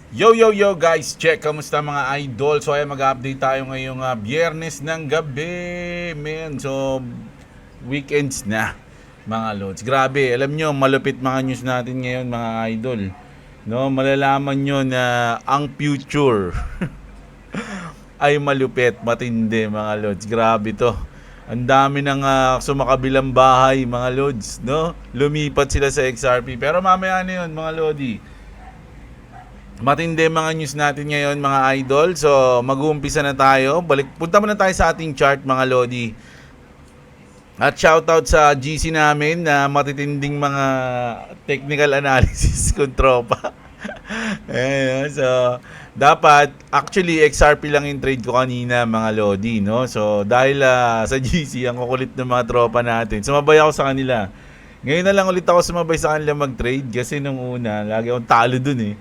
Yo guys, check, kamusta mga idol? So ay mag-update tayo ngayong biyernes ng gabi, men. So weekends na mga lods. Grabe, alam nyo, malupit mga news natin ngayon mga idol. No, malalaman nyo na ang future ay malupit, matindi mga lods. Grabe to. Ang dami ng sumakabilang bahay mga lods, no? Lumipat sila sa XRP. Pero mamaya na yun mga lodi. Matindi mga news natin ngayon mga idol. So mag-uumpisa na tayo. Punta muna tayo sa ating chart mga lodi. At shoutout sa GC namin na matitinding mga technical analysis kung tropa. Ayan, so dapat actually XRP lang yung trade ko kanina mga lodi, no? So dahil sa GC ang kukulit ng mga tropa natin, sumabay ako sa kanila. Ngayon na lang ulit ako sumabay sa kanila mag-trade kasi nung una, lagi akong talo dun eh.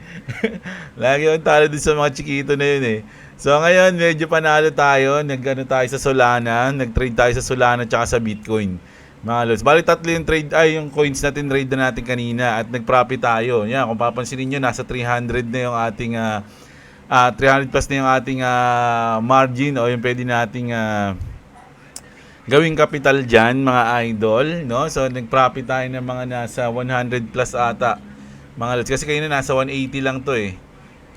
Lagi akong talo dun sa mga chikito na yun eh. So ngayon, medyo panalo tayo. Nag-ano tayo sa Solana. Nag-trade tayo sa Solana tsaka sa Bitcoin. Mga lods. Bali tatlo yung trade, yung coins natin trade na natin kanina at nag-profit tayo. Yan, kung papansinin nyo, nasa 300 na yung ating 300 plus na yung ating margin o yung pwede nating gawing capital dyan mga idol, no? So nag-profit tayo ng mga nasa 100 plus ata mga lods, kasi kayo na nasa 180 lang to eh,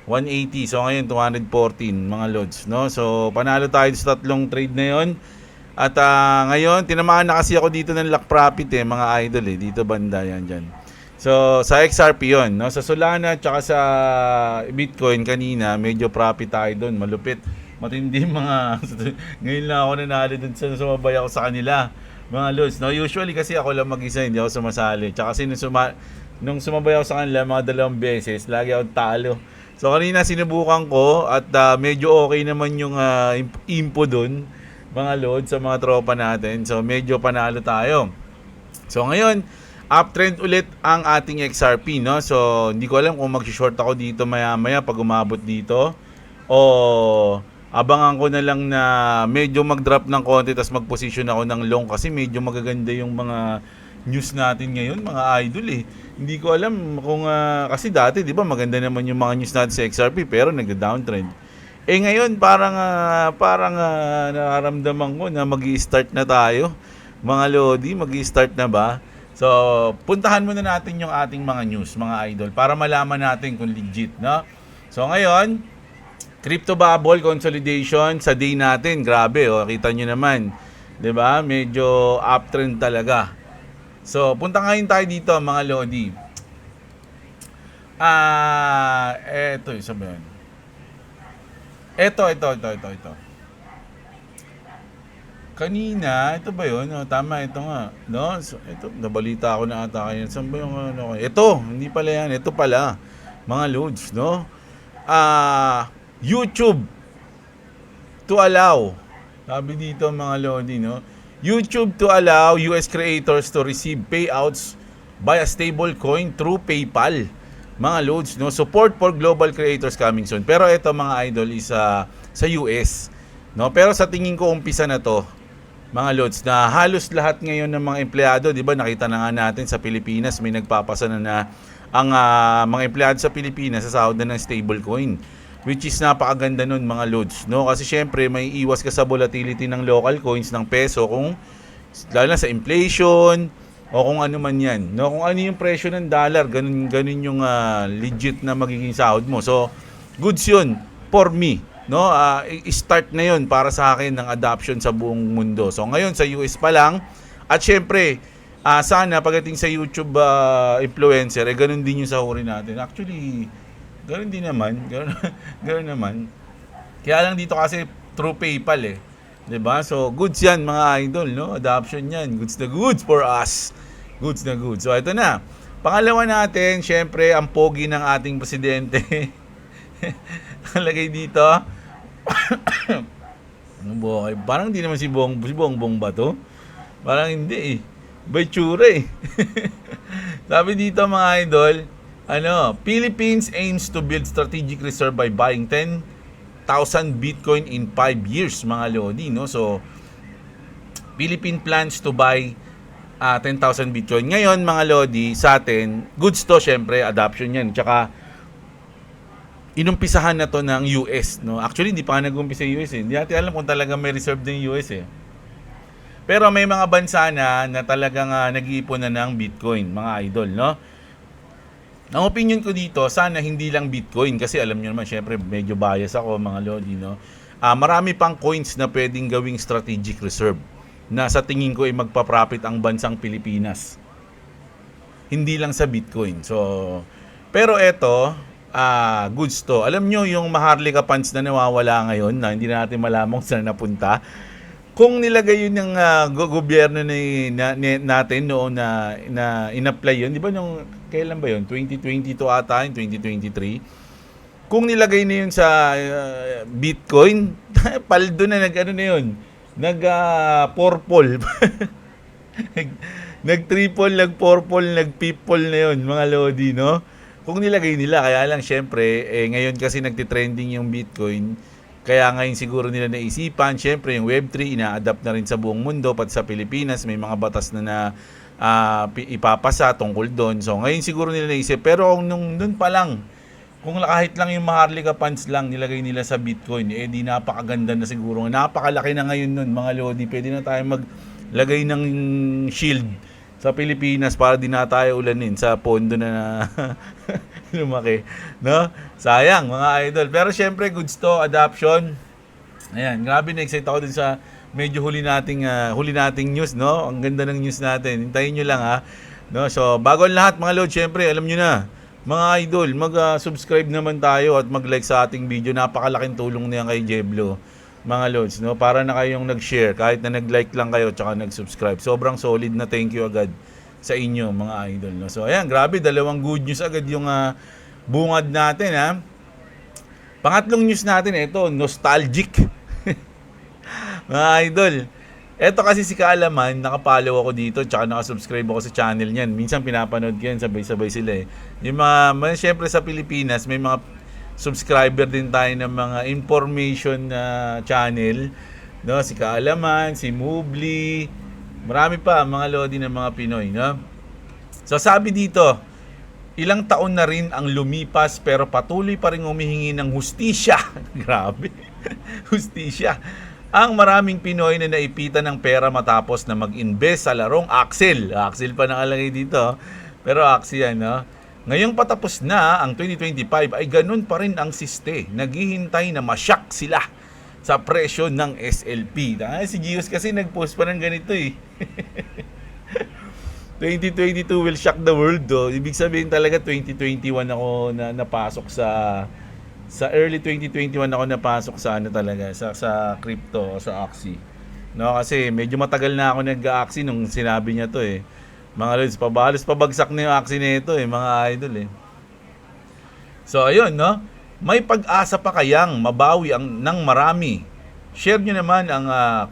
180. So ngayon 214 mga lods, no? So panalo tayo sa tatlong trade na yon. At ngayon tinamaan na kasi ako dito ng lock profit eh mga idol eh, dito banda yan dyan. So sa XRP yon, no? Sa Solana at saka sa Bitcoin kanina medyo profit tayo doon, malupit, matindi mga ngayon lang ako nanalo dun sa sumabay ako sa kanila mga lods, no? Usually kasi ako lang mag-isa, hindi ako sumasali. Tsaka kasi nung sumabay ako sa kanila mga dalawang beses, lagi ako talo. So kanina sinubukan ko at medyo okay naman yung info dun mga lods sa mga tropa natin. So medyo panalo tayo. So ngayon uptrend ulit ang ating XRP, no? So hindi ko alam kung mag-short ako dito maya-maya pag umabot dito o abangan ko na lang na medyo mag-drop ng konti tapos mag-position ako ng long kasi medyo magaganda yung mga news natin ngayon mga idol eh. Hindi ko alam kung kasi dati 'di ba maganda naman yung mga news natin sa XRP pero nagda-downtrend. Eh ngayon parang nararamdaman ko na magi-start na tayo. Mga lodi, magi-start na ba? So, puntahan muna natin yung ating mga news, mga idol, para malaman natin kung legit, no? So ngayon, crypto bubble consolidation sa day natin, grabe oh, kita nyo naman, 'di ba? Medyo uptrend talaga. So, punta ngayon tayo dito, mga lodi. Eto, isa ba yun? Ito. Kanina, ito ba yun? Oh, tama, ito nga. No? So, ito, nabalita ako na ata kayo. Saan ba yung ano? Ito, hindi pala yan. Ito pala, mga loads, no? YouTube to allow, sabi dito mga lodi, no? YouTube to allow US creators to receive payouts by a stable coin through PayPal. Mga loads, no? Support for global creators coming soon. Pero ito mga idol is sa US, no? Pero sa tingin ko umpisa na to mga lods na halos lahat ngayon ng mga empleyado, 'di ba? Nakita na nga natin sa Pilipinas may nagpapasa na ang mga empleyado sa Pilipinas sasahod na ng stablecoin, which is napakaganda nun mga lods, no? Kasi syempre may iwas ka sa volatility ng local coins ng peso kung lalo na sa inflation o kung ano man 'yan, no? Kung ano yung presyo ng dollar, ganun yung legit na magiging sahod mo. So goods 'yun for me, no? I-start na 'yon para sa akin ng adoption sa buong mundo. So ngayon sa US pa lang at syempre sana pagdating sa YouTube influencer ganun din yung sahurin natin. Actually ganun din naman, ganun naman. Kaya lang dito kasi through PayPal eh. 'Di ba? So goods 'yan mga idol, no? Adoption 'yan. Goods na goods for us. Goods na goods. So ito na. Pangalawa natin, syempre ang pogi ng ating presidente. Nalagay dito. Ano ba? Parang hindi naman si Bongbong ba to? Parang hindi eh. Ba tsura eh. Sabi dito mga idol, Philippines aims to build strategic reserve by buying 10,000 Bitcoin in 5 years, mga lodi, no? So, Philippine plans to buy 10,000 Bitcoin. Ngayon, mga lodi, sa atin, goods to, syempre, adoption yan. Tsaka, inumpisahan na to ng US, no? Actually, hindi pa nga nag-umpisa yung US eh. Hindi natin alam kung talaga may reserve din yung US eh. Pero may mga bansa na talagang nag-iipon na ng Bitcoin, mga idol, no? Ang opinion ko dito, sana hindi lang Bitcoin kasi alam niyo naman, syempre medyo bias ako mga lodi, no? Marami pang coins na pwedeng gawing strategic reserve na sa tingin ko ay magpa-profit ang bansang Pilipinas. Hindi lang sa Bitcoin. So, pero eto, goods to. Alam nyo yung Maharlika funds na nawawala ngayon na hindi na natin malamang saan napunta. Kung nilagay yun ng gobyerno natin noon na in-apply yun, di ba nung, kailan ba yun? 2022 ata, 2023. Kung nilagay na yun sa Bitcoin, paldo na nag-ano na yun, nag-purple. Nag-triple, nag-purple, nag-people na yun, mga lodi, no? Kung nilagay nila, kaya lang syempre, ngayon kasi nagtitrending yung Bitcoin, kaya ngayon siguro nila naisipan, syempre yung Web3, ina-adapt na rin sa buong mundo, pati sa Pilipinas, may mga batas na ipapasa tungkol doon. So ngayon siguro nila naisip, pero nung pa lang, kung kahit lang yung Maharlika funds lang nilagay nila sa Bitcoin, di napakaganda na siguro. Napakalaki na ngayon nun, mga lodi. Pwede na tayo maglagay ng shield sa Pilipinas para di na tayo ulanin sa pondo na lumaki, no? Sayang, mga idol. Pero syempre, goods to, adoption. Ayan, grabe na excited ako dun sa medyo huli nating news, no? Ang ganda ng news natin. Hintayin nyo lang, ha? No? So, bago ang lahat, mga lord, syempre, alam nyo na, mga idol, mag-subscribe naman tayo at mag-like sa ating video. Napakalaking tulong na yan kay Jeblo, mga lords, no? Para na kayong nag-share, kahit na nag-like lang kayo tsaka nag-subscribe. Sobrang solid na thank you agad sa inyo, mga idol, no? So, ayan, grabe, dalawang good news agad yung bungad natin, ha? Pangatlong news natin, ito, nostalgic. Mga idol, eto kasi si Kaalaman, nakapollow ako dito, tsaka nakasubscribe ako sa channel niyan. Minsan pinapanood ko yan, sabay-sabay sila eh. Yung syempre sa Pilipinas, may mga subscriber din tayo ng mga information channel, no? Si Kaalaman, si Mubli, marami pa, mga lodi ng mga Pinoy, no? So sabi dito, ilang taon na rin ang lumipas pero patuloy pa rin humihingi ng hustisya. Grabe. Hustisya. Ang maraming Pinoy na naipitan ng pera matapos na mag-invest sa larong Axel. Axel pa nakalagay dito. Pero Axie yan, no? Ngayong patapos na ang 2025 ay ganun pa rin ang siste. Naghihintay na masyak sila sa presyo ng SLP. Si Gios kasi nag-post pa ng ganito eh. 2022 will shock the world, do. Ibig sabihin talaga 2021 ako na napasok sa early 2021 ako napasok sa talaga sa crypto, sa Axie. No, kasi medyo matagal na ako nag-Axie nung sinabi niya to eh. Mga lods, pabagsak na yung Axie nito eh, mga idol eh. So ayun, no. May pag-asa pa kayang mabawi ng marami. Share niyo naman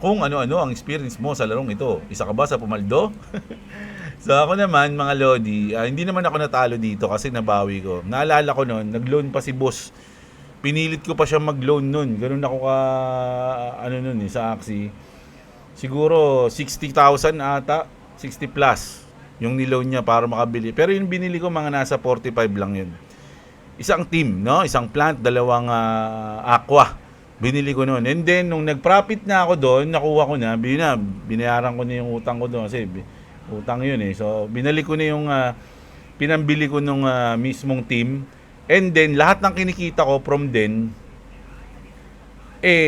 kung ano-ano ang experience mo sa larong ito. Isa ka ba sa pumaldo? So ako naman, mga lodi, hindi naman ako natalo dito kasi nabawi ko. Naalala ko noon, nag-loan pa si boss. Pinilit ko pa siya mag-loan noon. Ganun ako noon sa Axie. Siguro 60,000 ata, 60 plus yung niloan niya para makabili. Pero yung binili ko mga nasa 45 lang yun. Isang team, no? Isang plant, dalawang aqua. Binili ko noon. And then nung nag-profit na ako doon, nakuha ko na, binayaran ko na yung utang ko doon kasi utang yun eh. So binalik ko na yung pinambili ko nung mismong team. And then, lahat ng kinikita ko from then,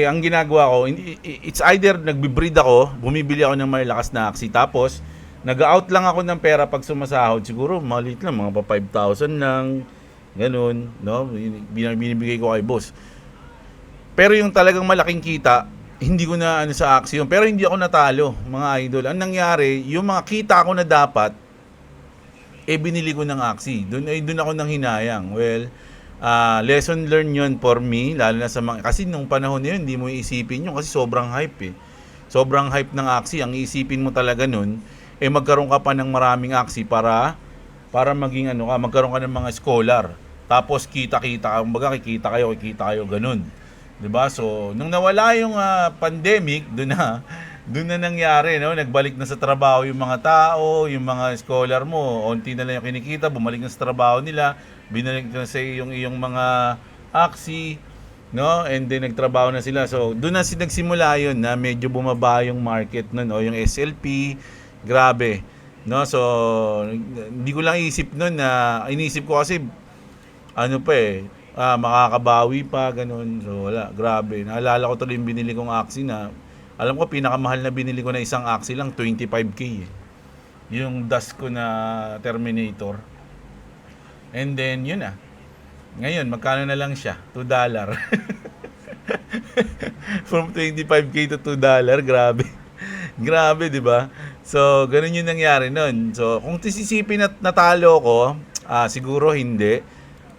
ang ginagawa ko, it's either nagbe-breed ako, bumibili ako ng malalakas na Axie, tapos, nag-out lang ako ng pera pag sumasahod, siguro, maliit lang, mga pa 5,000 lang, ganun, no? Binibigay ko kay boss. Pero yung talagang malaking kita, hindi ko na sa Axie yun. Pero hindi ako natalo, mga idol. Ang nangyari, yung mga kita ko na dapat, binili ko ng Axie. Doon ako nang hinayang. Well, lesson learned yun for me, lalo na sa mga, kasi nung panahon na yun, hindi mo iisipin yun kasi sobrang hype eh. Sobrang hype ng Axie. Ang iisipin mo talaga nun, magkaroon ka pa ng maraming Axie para maging magkaroon ka ng mga scholar. Tapos kita-kita, kumbaga kikita kayo, ganun. 'Di ba? So, nung nawala yung pandemic, doon na nangyari, no? Nagbalik na sa trabaho yung mga tao, yung mga scholar mo, onti na lang yung kinikita, bumalik na sa trabaho nila, binalik na sa iyong mga Axie, no? And then nagtrabaho na sila. So, doon na nagsimula 'yon na medyo bumaba yung market noon o yung SLP, grabe. No? So, hindi ko lang isip noon na inisip ko kasi ano pa makakabawi pa ganun. So, wala, grabe. Naalala ko tuloy yung binili kong Axie na alam ko pinakamahal na binili ko na isang Axie lang 25k eh. Yung dust ko na Terminator. And then yun na. Ngayon, magkano na lang siya? $2. From 25k to $2, grabe. Grabe, 'di ba? So, ganun yung nangyari noon. So, kung tisisipin at natalo ko, siguro hindi.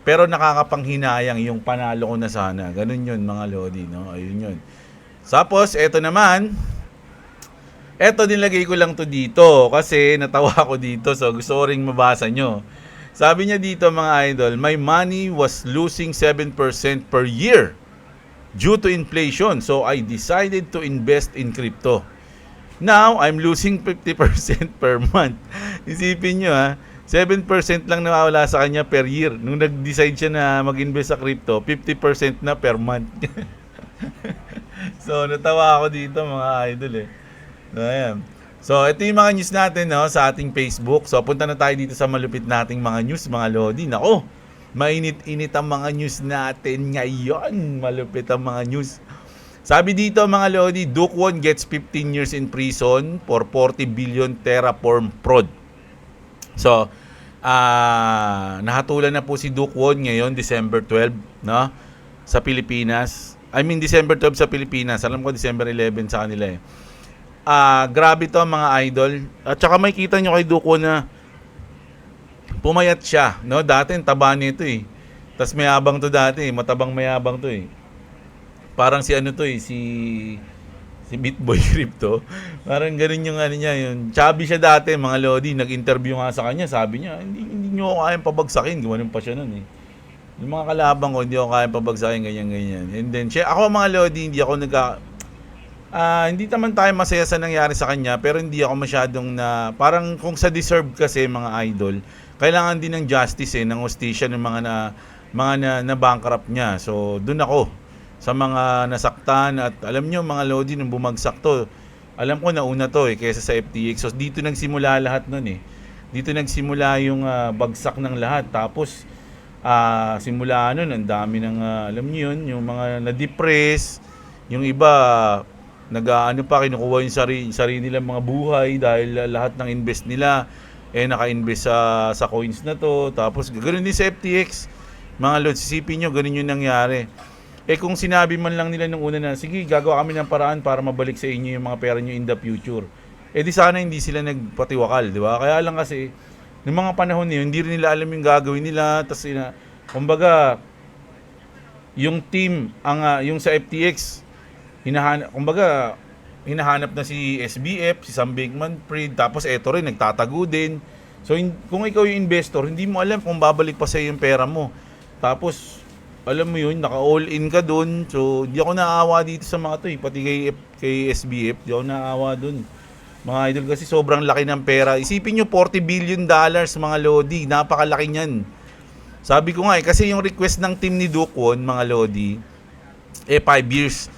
Pero nakakapanghinayang yung panalo ko na sana. Ganun yun, mga lodi, no? Ayun yun. Tapos, eto naman. Eto, nilagay ko lang to dito kasi natawa ko dito. So, gusto ko ring mabasa nyo. Sabi niya dito, mga idol, my money was losing 7% per year due to inflation. So, I decided to invest in crypto. Now, I'm losing 50% per month. Isipin nyo 7% lang nawawala sa kanya per year. Nung nag-decide siya na mag-invest sa crypto, 50% na per month. So, natawa ako dito, mga idol Ayan. So, ito yung mga news natin sa ating Facebook. So, punta na tayo dito sa malupit nating mga news, mga lodi. Nako, mainit-init ang mga news natin ngayon. Malupit ang mga news. Sabi dito, mga lodi, Do Kwon gets 15 years in prison for 40 billion Terraform fraud. So, nahatulan na po si Do Kwon ngayon, December 12, no? Sa Pilipinas. I mean, December 12 sa Pilipinas. Alam ko, December 11 sa kanila grabe to mga idol. At saka may kita nyo kay Do Kwon na pumayat siya, no? Dati taba nito Tas mayabang to dati, matabang mayabang to Parang si ano to si Bitboy Crypto. Parang ganun yung ano niya, yung chubby siya dati, mga lodi. Nag-interview nga sa kanya, sabi niya, hindi niyo ako kayang pabagsakin. Gumanon pa siya noon Yung mga kalabang ko, hindi ako kayang pabagsakin, ganyan. And then, ako mga lodi, hindi ako hindi naman tayo masaya sa nangyari sa kanya, pero hindi ako masyadong parang kung sa deserve kasi, mga idol, kailangan din ng justice ng hustisya ng mga na bankrupt niya. So, doon ako sa mga nasaktan at alam nyo mga lodi nung bumagsak to, alam ko nauna to kaysa sa FTX. So, dito nagsimula lahat nun Dito nagsimula yung bagsak ng lahat. Tapos, simula nun, ang dami ng, alam nyo yun, yung mga na-depress, yung iba, kinukuha yung sarili nilang mga buhay dahil lahat ng invest nila naka-invest sa coins na to. Tapos ganoon din sa FTX. Mga lods, isipin nyo, ganun yung nangyari. Kung sinabi man lang nila nung una na, sige, gagawa kami ng paraan para mabalik sa inyo yung mga pera nyo in the future. Di sana hindi sila nagpatiwakal, di ba? Kaya lang kasi, ng mga panahon yun, hindi rin nila alam yung gagawin nila. Tapos, kumbaga, yung team, yung sa FTX, hinahanap na si SBF, si Sam Bankman-Fried, tapos eto rin, nagtatago din. So, kung ikaw yung investor, hindi mo alam kung babalik pa sa'yo yung pera mo. Tapos, alam mo yun, naka-all in ka dun. So, di ako naawa dito sa mga to pati kay SBF, di ako naawa dun. Mga idol, kasi sobrang laki ng pera. Isipin nyo, $40 billion, mga lodi. Napakalaki niyan. Sabi ko nga kasi yung request ng team ni Do Kwon, mga lodi, 5 years.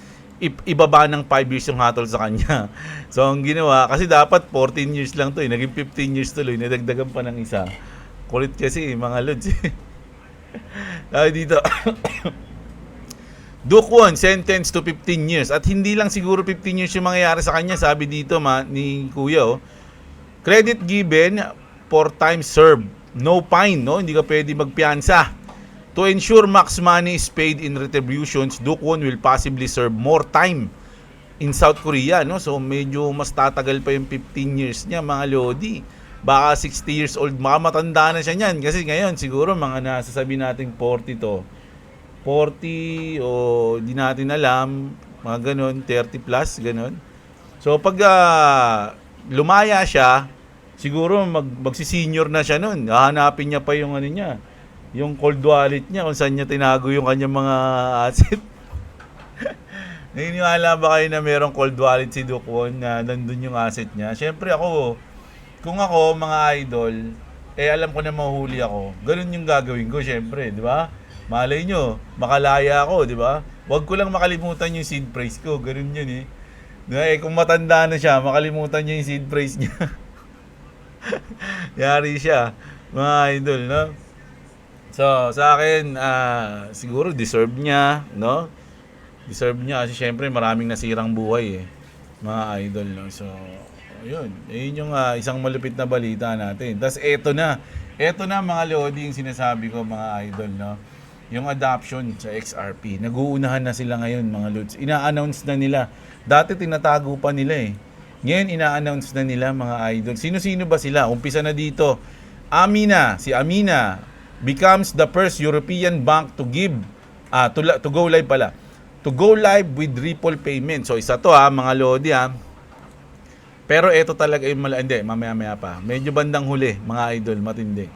Ibaba ng 5 years yung hatol sa kanya. So, ang ginawa, kasi dapat 14 years lang to naging 15 years tuloy, nadagdagan pa ng isa. Kulit kasi, mga lods dito. Do Kwon sentenced to 15 years. At hindi lang siguro 15 years yung mangyayari sa kanya. Sabi dito ni Kuya, credit given for time served. No fine, no? Hindi ka pwede magpiyansa. To ensure max money is paid in retributions, Do Kwon will possibly serve more time in South Korea, no? So, medyo mas tatagal pa yung 15 years niya, mga lodi. Baka 60 years old, matanda na siya niyan. Kasi ngayon, siguro, mga nasasabi nating 40 to. 40 o di natin alam, mga ganun, 30 plus, ganun. So, pag lumaya siya, siguro magsisenior na siya nun. Hahanapin niya pa yung niya, yung cold wallet niya kung saan niya tinago yung kanyang mga asset. Naniniwala ba kayo na merong cold wallet si Do Kwon na nandun yung asset niya? Siyempre kung ako mga idol, alam ko na mahuhuli ako. Ganun yung gagawin ko, siyempre, di ba? Malay nyo, makalaya ako, di ba? Huwag ko lang makalimutan yung seed price ko. Ganun yun eh. Kung matanda na siya, makalimutan niya yung seed price niya. Yari siya, mga idol, no? So, sa akin, siguro deserve niya, no? Deserve niya kasi syempre maraming nasirang buhay eh, mga idol, no? So, ayun. Ayun yung isang malupit na balita natin. Tapos eto na mga Lodi yung sinasabi ko mga idol, no? Yung adoption sa XRP. Nag-uunahan na sila ngayon mga Lods. Ina-announce na nila. Dati tinatago pa nila eh. Ngayon ina-announce na nila mga idol. Sino-sino ba sila? Umpisa na dito. Si Amina becomes the first European bank to give to go live pala. To go live with Ripple payment. So isa to mga Lodi Pero ito talaga yung hindi, mamaya-maya pa. Medyo bandang huli, mga idol, matindi.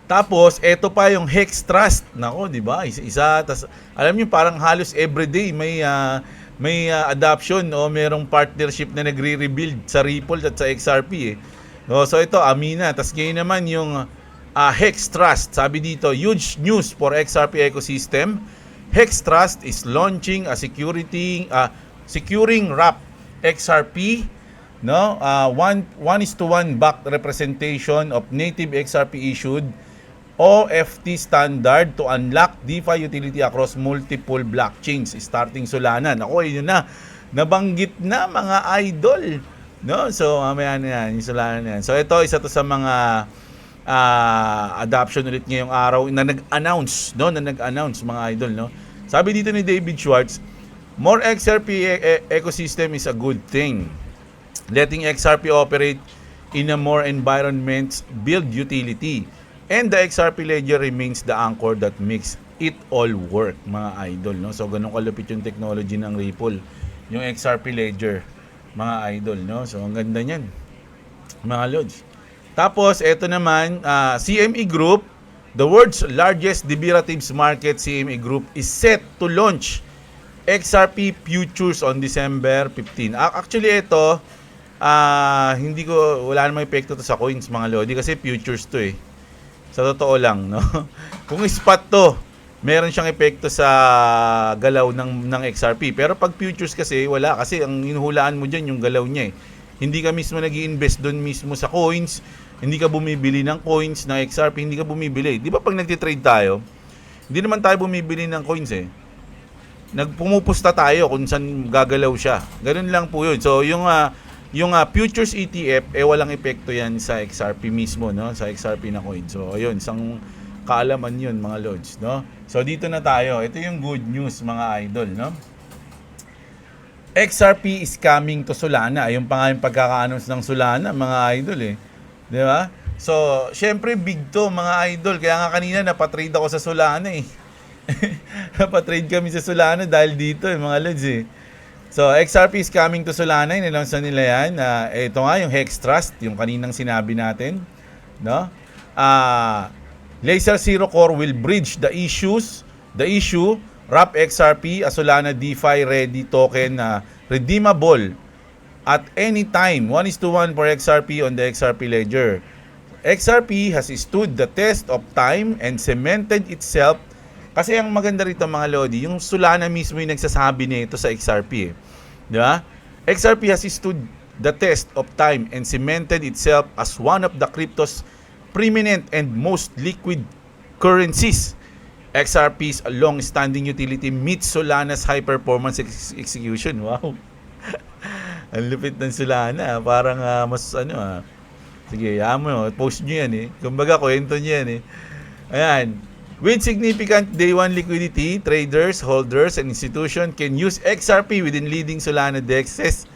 Tapos, ito pa yung Hex Trust. Nako, di ba? Isa. Tas, alam niyo parang halos everyday may adoption o merong partnership na nagre-rebuild sa Ripple at sa XRP eh. No, so ito, Amina. Tapos ngayon naman yung Hex Trust. Sabi dito, huge news for XRP ecosystem. Hex Trust is launching a securing wrap XRP, no? 1:1 back representation of native XRP issued OFT standard to unlock DeFi utility across multiple blockchains starting Solana. Ako, yun na. Nabanggit na mga idol. No? So, mamaya na yan. Yung Solana na yan. So, ito, isa to sa mga adoption ulit ngayong araw na nag-announce, no? Na nag-announce mga idol, no? Sabi dito ni David Schwartz, more XRP ecosystem is a good thing. Letting XRP operate in a more environments build utility. And the XRP ledger remains the anchor that makes it all work, mga idol, no? So, ganun kalupit yung technology ng Ripple. Yung XRP ledger, mga idol, no? So, ang ganda niyan, mga lods. Tapos, eto naman, CME Group, the world's largest derivatives market, CME Group, is set to launch XRP futures on December 15. Actually, ito, wala namang epekto to sa coins, mga lodi, kasi futures to eh. Sa totoo lang, no? Kung spot to, meron siyang epekto sa galaw ng XRP. Pero pag futures kasi, wala. Kasi ang hinuhulaan mo dyan, yung galaw niya eh. Hindi ka mismo nag-i-invest doon mismo sa coins. Hindi ka bumibili ng coins ng XRP. Hindi ka bumibili. Di ba pag nagtitrade tayo, hindi naman tayo bumibili ng coins eh. Pumupusta tayo kung saan gagalaw siya. Ganun lang po yun. So, yung futures ETF, walang epekto yan sa XRP mismo, no? Sa XRP na coin. So, ayun, isang kaalaman yun, mga lods, no? So, dito na tayo. Ito yung good news, mga idol, no? XRP is coming to Solana. Yung pa nga yung pagkaka-announce ng Solana, mga idol, eh. Di ba? So, syempre, big to, mga idol. Kaya nga kanina, napatrade ako sa Solana, eh. Napatrade kami sa Solana dahil dito, mga lods, eh. So, XRP is coming to Solana. Inannounce na nila yan. Ito nga, yung Hex Trust, yung kaninang sinabi natin. No? Laser Zero Core will bridge the issue, wrap XRP, a Solana DeFi ready token redeemable at any time. 1:1 for XRP on the XRP ledger. XRP has stood the test of time and cemented itself. Kasi ang maganda rito, mga lodi, yung Solana mismo yung nagsasabi nito sa XRP. Di ba? XRP has stood the test of time and cemented itself as one of the crypto's preeminent and most liquid currencies. XRP's long-standing utility meets Solana's high-performance execution. Wow! Ang lupit ng Solana. Parang mas Sige, post nyo yan eh. Kumbaga, kwento nyo yan eh. Ayan. With significant day one liquidity, traders, holders, and institutions can use XRP within leading Solana DEXs,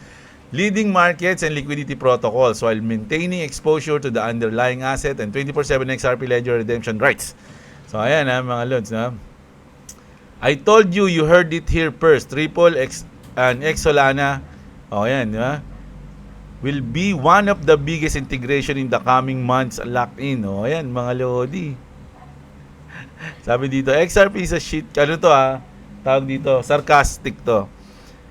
leading markets, and liquidity protocols while maintaining exposure to the underlying asset and 24/7 XRP ledger redemption rights. So, ayan mga lods. I told you, you heard it here first. Ripple and Solana, ayan, will be one of the biggest integration in the coming months locked in. Ayan, mga lodi. Sabi dito, XRP is a shit. Ano to Tawag dito, sarcastic to.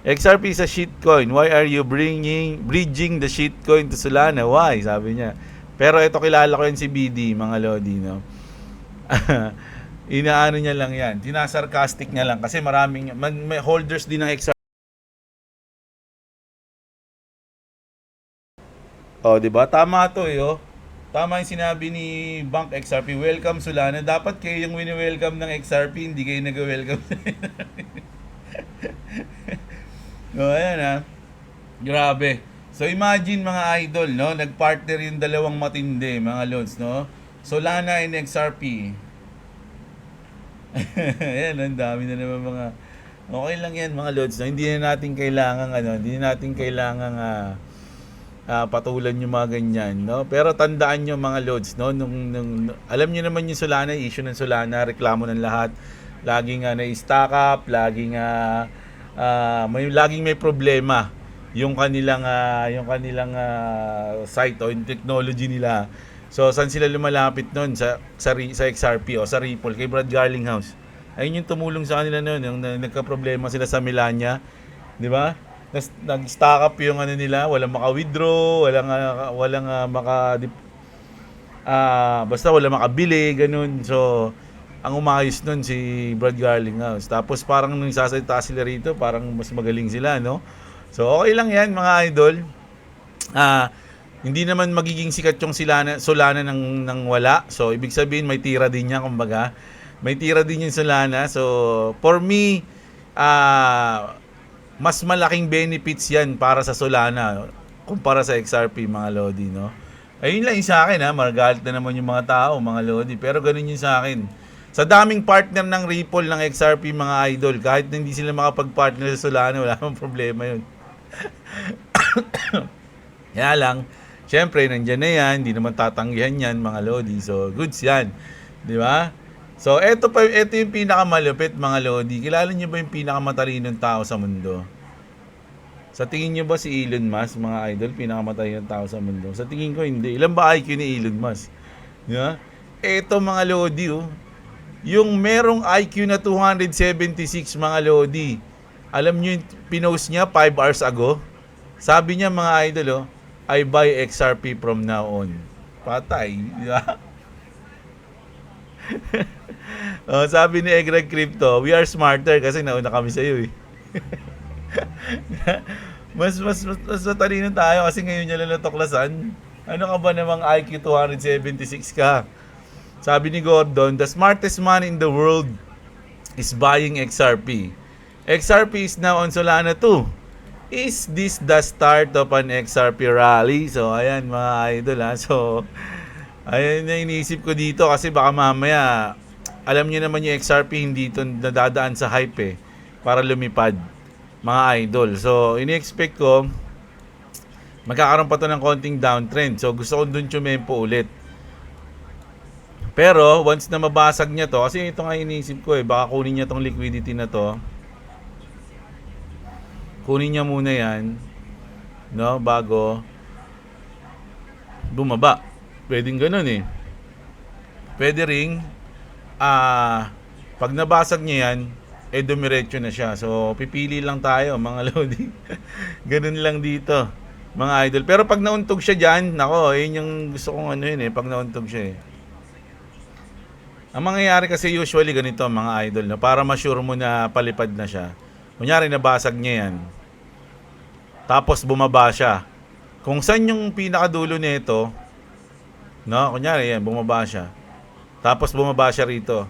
XRP is a shitcoin. Why are you bridging the shitcoin to Solana? Why? Sabi niya. Pero ito, kilala ko yan si BD, mga lodi, no? Inaano niya lang yan. Sinasarcastic niya lang kasi maraming may holders din ng XRP. Oh, 'di ba? Tama 'to, eh, oh. Tama 'yung sinabi ni Bank XRP. Welcome Solana. Dapat kayo yung wini-welcome ng XRP, hindi kayo nag-welcome. Oh, ayan ah. Grabe. So imagine mga idol, no? Nagpartner yung dalawang matindi, mga lods, no? Solana and XRP. Ayan, ang dami na naman mga. Okay lang 'yan, mga lods, no? Hindi na natin kailangan hindi na natin kailangan patulan yung mga ganyan, no? Pero tandaan nyo mga lods, no? Nung alam niyo naman yung Solana, issue ng Solana, reklamo ng lahat. Laging na-stack up, laging laging may problema yung kanilang site o yung technology nila. So saan sila lumalapit noon sa XRP o sa Ripple kay Brad Garlinghouse. Ayun yung tumulong sa kanila noon, yung nagka-problema sila sa Melania, 'di ba? Nag-stack up yung nila, walang maka-withdraw, walang basta wala makabili, ganun. So ang umayos nun si Brad Garlinghouse. Tapos parang nung sasalita sila rito, parang mas magaling sila, no? So okay lang 'yan mga idol. Hindi naman magiging sikat yung Solana ng wala. So ibig sabihin may tira din niya, kumbaga. May tira din yung Solana. So for me, mas malaking benefits yan para sa Solana kumpara sa XRP, mga lodi, no? Ayun lang yung sa akin, magalit na naman yung mga tao, mga lodi, pero ganun yung sa akin. Sa daming partner ng Ripple, ng XRP, mga idol, kahit hindi sila makapag-partner sa Solana, wala namang problema yun. Kaya lang, syempre, nandyan na yan, hindi naman tatanggihan yan, mga lodi, so goods yan, di ba? So, ito yung pinakamalupit, mga lodi. Kilala niyo ba yung pinakamatalinong tao sa mundo? Sa tingin niyo ba si Elon Musk, mga idol, pinakamatalinong tao sa mundo? Sa tingin ko, hindi. Ilan ba IQ ni Elon Musk? Yeah? Ito, mga lodi, yung merong IQ na 276, mga lodi. Alam niyo yung pinost niya 5 hours ago? Sabi niya, mga idol, I buy XRP from now on. Patay, di ba? Sabi ni Egreg Crypto, we are smarter kasi nauna kami sa iyo, eh. mas matalino tayo kasi ngayon niya lang natuklasan. Ano ka ba namang IQ 276 ka? Sabi ni Gordon, the smartest man in the world is buying XRP. XRP is now on Solana too. Is this the start of an XRP rally? So ayan mga idol, So ayun na iniisip ko dito kasi baka mamaya, alam niyo naman yung XRP hindi ito nadadaan sa hype, para lumipad, mga idol. So ini-expect ko magkakaroon pa to ng konting downtrend. So gusto ko dun tumempo ulit. Pero once na mabasag niya to, kasi ito nga iniisip ko, baka kunin niya tong liquidity na to. Kunin niya muna yan, no, bago bumaba. Pwedeng ganun, Pwede ring pag nabasag niya yan, dumiretso na siya. So pipili lang tayo, mga lodi. Ganun lang dito, mga idol. Pero pag nauntog siya dyan, nako, yun yung gusto kong pag nauntog siya, Ang mangyayari kasi usually ganito, mga idol, para ma-sure mo na palipad na siya. Kunyari nabasag niya yan, tapos bumaba siya. Kung saan yung pinakadulo nito, no, kunyari yan, bumaba siya. Tapos bumaba siya rito.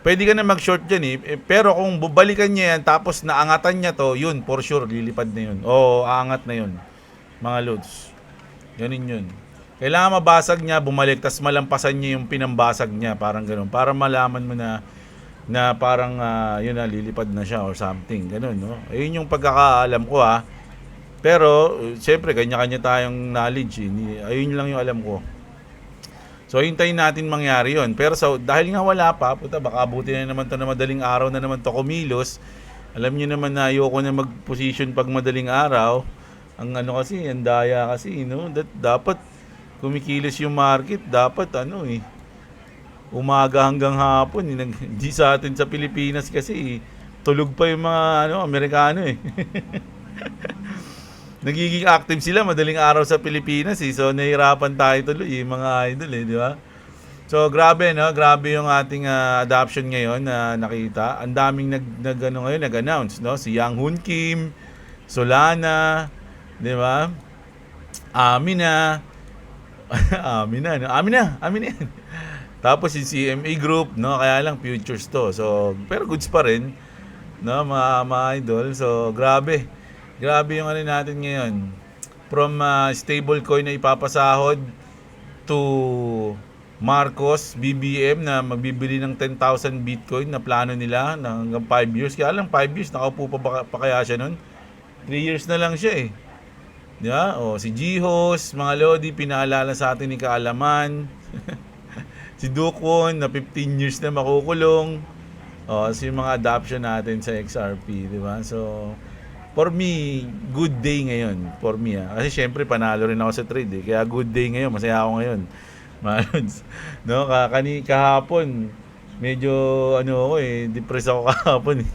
Pwede ka na mag-short dyan, pero kung bubalikan niya yan, tapos naangatan niya to, yun, for sure, lilipad na yun. O, aangat na yun, mga lods. Ganun yun. Kailangan mabasag niya, bumalik, tapos malampasan niya yung pinambasag niya, parang ganun. Para malaman mo na parang, yun na, lilipad na siya or something. Ganun, no? Ayun yung pagkakaalam ko, Pero, siyempre, kanya-kanya tayong knowledge, Ayun lang yung alam ko. So, hintayin natin mangyari yon. Pero dahil nga wala pa, baka abutin na naman to na madaling araw na naman to kumilos. Alam niyo naman na ayoko na mag-position pag madaling araw. Ang kasi, ang daya kasi, dapat kumikilos yung market. Dapat, umaga hanggang hapon. Di sa atin sa Pilipinas kasi, tulog pa yung mga, Amerikano, Nagiging active sila madaling araw sa Pilipinas, So nahihirapan tayo tuloy, mga idol, di ba? So grabe no, grabe yung ating adoption ngayon na nakita. Ang daming ano ngayon nag-announce no, si Yang Hoon Kim, Solana, 'di ba? Amina. Amina, no? Amina yan. Tapos yung CMA Group, no? Kaya lang futures to. So, pero goods pa rin, no? Mga idol. So, grabe. Grabe yung ano natin ngayon. From stable coin na ipapasahod to Marcos, BBM na magbibili ng 10,000 Bitcoin na plano nila na hanggang 5 years. Kaya lang 5 years, nakaupo pa kaya siya nun? 3 years na lang siya eh. Yeah, si Jihos, mga Lodi, pinaalala sa atin ni Kaalaman. Si Dukwon, na 15 years na makukulong. So yung mga adoption natin sa XRP, di ba? So, for me, good day ngayon. For me, Kasi syempre, panalo rin ako sa trade, eh. Kaya good day ngayon, masaya ako ngayon. Malods. No, kahapon, medyo, ako depressed ako kahapon, eh.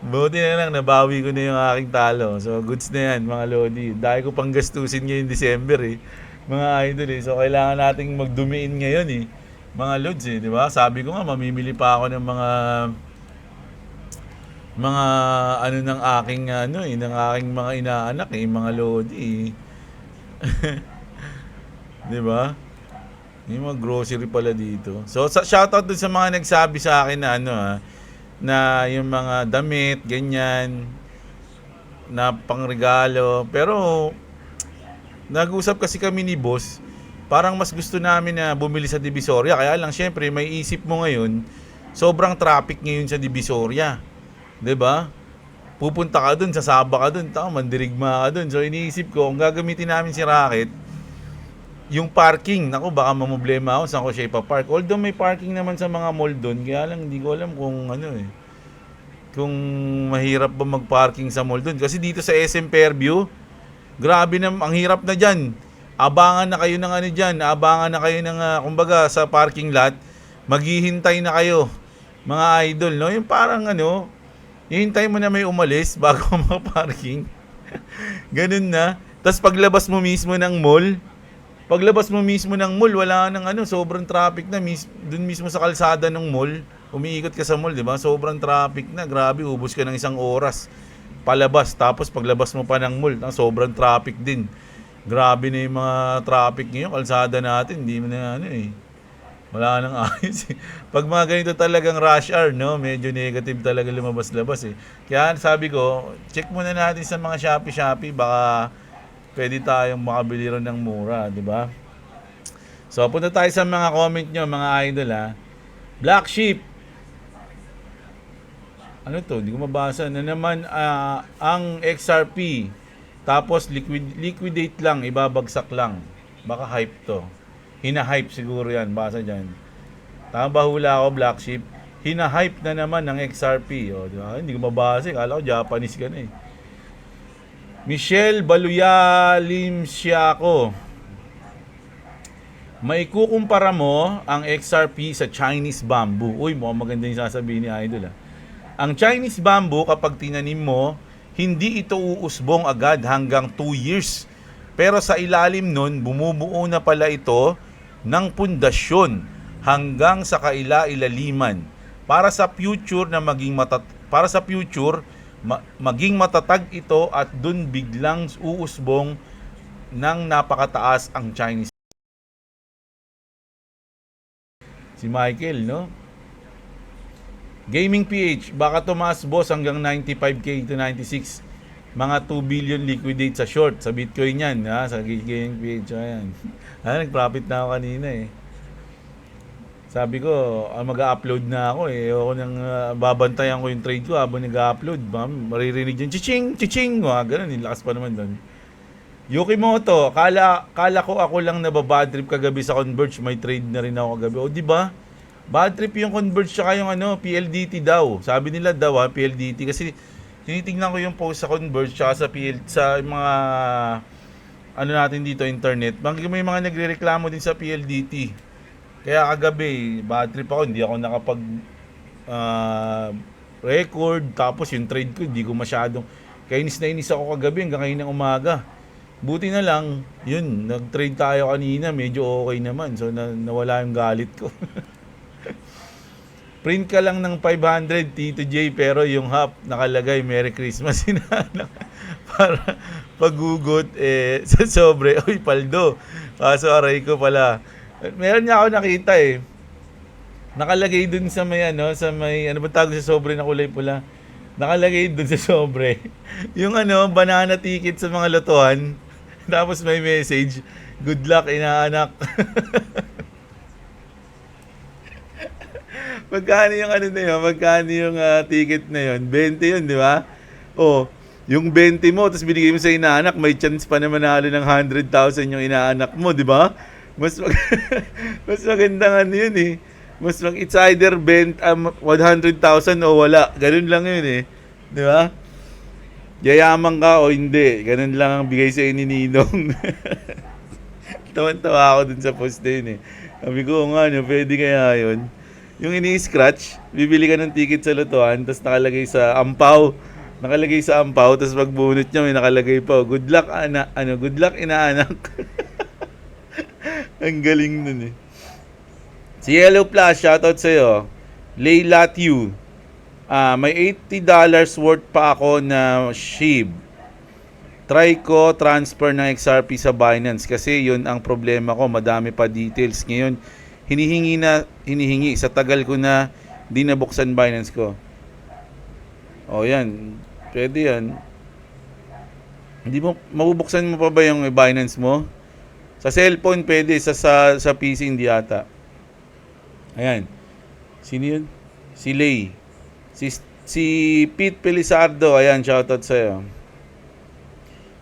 Buti na lang, nabawi ko na yung aking talo. So, goods na yan, mga Lodi. Dahil ko pang gastusin ngayong December, eh. Mga idol, eh. So, kailangan nating magdumiin ngayon, eh. Mga Lods, eh. Di ba? Sabi ko nga, mamimili pa ako ng mga ng aking, ng aking mga inaanak, eh. Mga Lodi, eh. Di ba? Yung mga grocery pala dito. So, shoutout dun sa mga nagsabi sa akin na, na yung mga damit, ganyan, na pangregalo. Pero, nag-usap kasi kami ni boss, parang mas gusto namin na bumili sa Divisoria. Kaya lang, syempre, may isip mo ngayon, sobrang traffic ngayon sa Divisoria. 'Di ba? Pupunta ka dun, sasaba ka dun, mandirigma ka dun. So, iniisip ko, kung gagamitin namin si Rocket, yung parking, naku, baka mamblema ako saan ko siya ipapark. Although may parking naman sa mga mall doon, kaya lang hindi ko alam kung kung mahirap ba mag-parking sa mall doon. Kasi dito sa SM Fairview, grabe na, ang hirap na dyan. Abangan na kayo ng abangan na kayo ng, kumbaga sa parking lot, maghihintay na kayo, mga idol, no? Yung parang hihintay mo na may umalis bago mag-parking. Ganun na. Tapos paglabas mo mismo ng mall, wala nang sobrang traffic na dun mismo sa kalsada ng mall. Umiikot ka sa mall, 'di ba? Sobrang traffic na, grabe, ubos ka ng 1 oras palabas. Tapos paglabas mo pa ng mall, sobrang traffic din. Grabe na yung mga traffic ngayon, kalsada natin, hindi mo na wala nang ayos. Pag mga ganito talagang rush hour, no, medyo negative talaga lumabas-labas eh. Kaya sabi ko, check muna natin sa mga Shopee, baka pwede tayong makabili ron ng mura, di ba? So, punta tayo sa mga comment nyo, mga idol, Black Sheep. Ano to? Hindi ko mabasa. Na naman, ang XRP. Tapos, liquidate lang, ibabagsak lang. Baka hype to. Hina-hype siguro yan, basa dyan. Tama ba hula ako, Black Sheep? Hina-hype na naman ng XRP. O, di ba? Hindi ko mabasa. Kala ko Japanese ka na eh. Michelle Baluyalimsiako. Maikukumpara mo ang XRP sa Chinese bamboo. Uy, mukhang maganda yung sasabihin ni Idol. Ang Chinese bamboo, kapag tinanim mo, hindi ito uusbong agad hanggang 2 years. Pero sa ilalim nun, bumubuo na pala ito ng pundasyon hanggang sa kaila-ilaliman. Para sa future maging matatag ito at dun biglang uusbong ng napakataas ang Chinese. Si Michael, no? Gaming PH, baka tumaas boss hanggang 95k to 96. Mga 2 billion liquidate sa short, sa Bitcoin yan, sa Gaming PH. Ayan. Nag-profit na ako kanina eh. Sabi ko, mag-upload na ako eh. Ako nang babantayan ko yung trade ko habang nag-upload. Maririnig dyan, chiching! Ganun, lakas pa naman doon. Yukimoto, kala ko ako lang nababad trip kagabi sa Converge. May trade na rin ako kagabi. O, di ba? Bad trip yung Converge tsaka yung PLDT daw. Sabi nila daw PLDT. Kasi tinitingnan ko yung post sa Converge tsaka sa mga natin dito, internet. May mga nagrereklamo din sa PLDT. Kaya kagabi, bad trip ako, hindi ako nakapag record. Tapos yung trade ko, hindi ko masyadong, kaya inis na inis ako kagabi hanggang ngayon ng umaga. Buti na lang, yun, nag-trade tayo kanina, medyo okay naman. So, nawala yung galit ko. Print ka lang ng 500, Tito J, pero yung half nakalagay, Merry Christmas, sinana. Para pagugot, sa sobre, uy, paldo. Kaso aray ko pala. Meron niya ako nakita nakalagay dun sa may sa may, ano ba tawag sa sobre na kulay pula? Nakalagay dun sa sobre, yung banana ticket sa mga lotohan. Tapos may message, good luck, inaanak. Magkano yung na yun? Magkano yung ticket na yun? 20 yun, di ba? Oh, yung 20 mo, tapos binigay mo sa inaanak, may chance pa na manalo ng 100,000 yung inaanak mo, di ba? Mas mas magandang yun it's either 100,000 o wala. Ganun lang yun di ba? Yayaman ka o hindi. Ganun lang ang bigay sa ni Ninong. Tawan-tawa ako dun sa post na yun Sabi ko nga pwede kaya yun. Yung ini-scratch, bibili ka ng ticket sa lotohan, tapos nakalagay sa ampaw. Nakalagay sa ampaw, tapos pagbunot niya may nakalagay pa, good luck good luck inaanak. Ang galing nun Si Yellow Plus, shoutout sa'yo. Layla Tew. May $80 worth pa ako na SHIB. Try ko transfer ng XRP sa Binance kasi yun ang problema ko. Madami pa details. Ngayon, hinihingi. Sa tagal ko na di nabuksan Binance ko. O yan. Pwede yan. Hindi mo, mabubuksan mo pa ba yung Binance mo? Sa cellphone pwede. Sa PC hindi ata. Ayan. Sino yun? Si Lay. Si Pete Pelizardo. Ayan, shoutout sa'yo.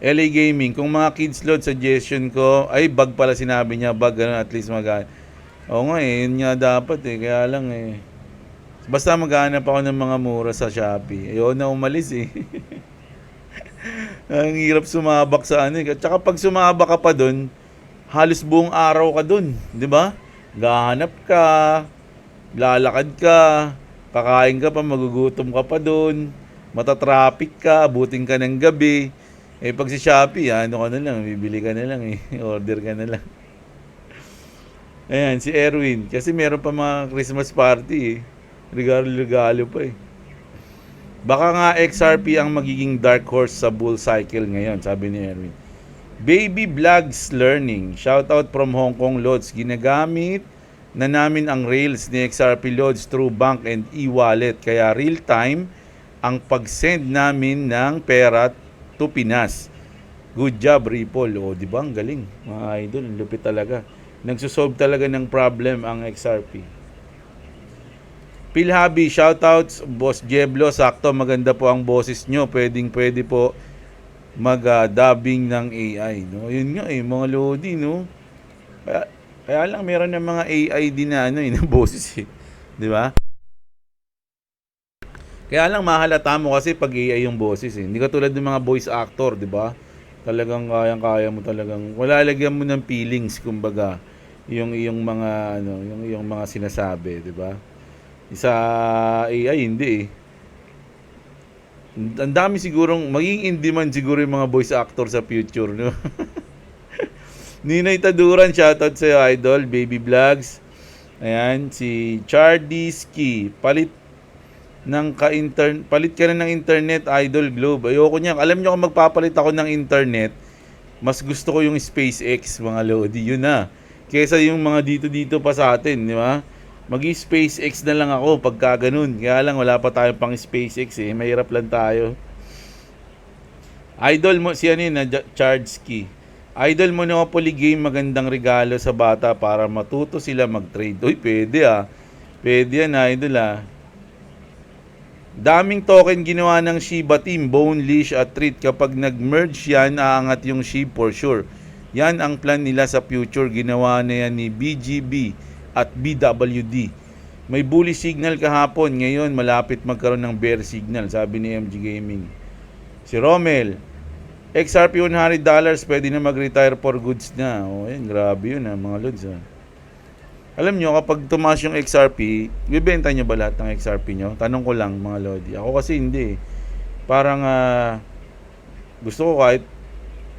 LA Gaming. Kung mga kids load, suggestion ko, ay bag pala sinabi niya. Bag, at least oo nga yun nga dapat Kaya lang basta maghanap ako ng mga mura sa Shopee. Ayaw na umalis Ang hirap sumabak sa At saka pag sumabak ka pa dun, halos buong araw ka dun. Di ba? Gahanap ka, lalakad ka, kakain ka pa, magugutom ka pa doon, matatraffic ka, abutin ka ng gabi. Pag si Shopee, ka na lang, bibili ka na lang order ka na lang. Ayan, si Erwin, kasi meron pa mga Christmas party regalo pa Baka nga XRP ang magiging dark horse sa bull cycle ngayon, sabi ni Erwin. Baby Vlogs Learning. Shoutout from Hong Kong Lods. Ginagamit na namin ang Rails ni XRP Lods through bank and e-wallet. Kaya real time ang pag-send namin ng pera to Pinas. Good job, Ripple. O, di ba? Ang galing. Mga idol, lupit talaga. Nagsusolve talaga ng problem ang XRP. Pilhabi, shoutouts. Boss Jeblo, sakto. Maganda po ang boses nyo. Pwede po mag-dubbing ng AI, no? Yun nga mga lodi, no? Kaya lang meron ng mga AI din na na boses di ba? Kaya lang mahalata mo kasi pag AI yung boses Hindi ka tulad ng mga voice actor, di ba? Talagang kayang-kaya mo talagang wala lagyan mo ng feelings kumbaga yung mga yung mga sinasabi, di ba? Sa AI hindi Ang dami sigurong magiging in demand siguro yung mga voice actor sa future, no? Ninay Taduran, shoutout sa'yo, idol. Baby Vlogs. Ayan, si Chardiski. Palit ka na ng internet, Idol Globe. Ayoko niya. Alam niyo kung magpapalit ako ng internet, mas gusto ko yung SpaceX, mga lodi. Yun na. Kesa yung mga dito pa sa atin, di ba? Mag-SpaceX na lang ako pagka ganun. Kaya lang wala pa tayong pang SpaceX Mahirap lang tayo. Idol mo, si Chardsky. Idol Monopoly game, magandang regalo sa bata para matuto sila mag-trade. Uy, pwede Pwede yan, Idol Daming token ginawa ng Shiba Team, Bone, Leash at Treat. Kapag nag-merge yan, aangat yung SHIB for sure. Yan ang plan nila sa future. Ginawa na yan ni BGB at BWD. May bullish signal kahapon, ngayon malapit magkaroon ng bear signal, sabi ni MG Gaming. Si Romel, XRP $100, pwede na mag-retire for goods na. Yan, grabe yun mga lods Alam nyo, kapag tumaas yung XRP, bibenta nyo ba lahat ng XRP nyo? Tanong ko lang mga lodi. Ako kasi hindi Parang gusto ko kahit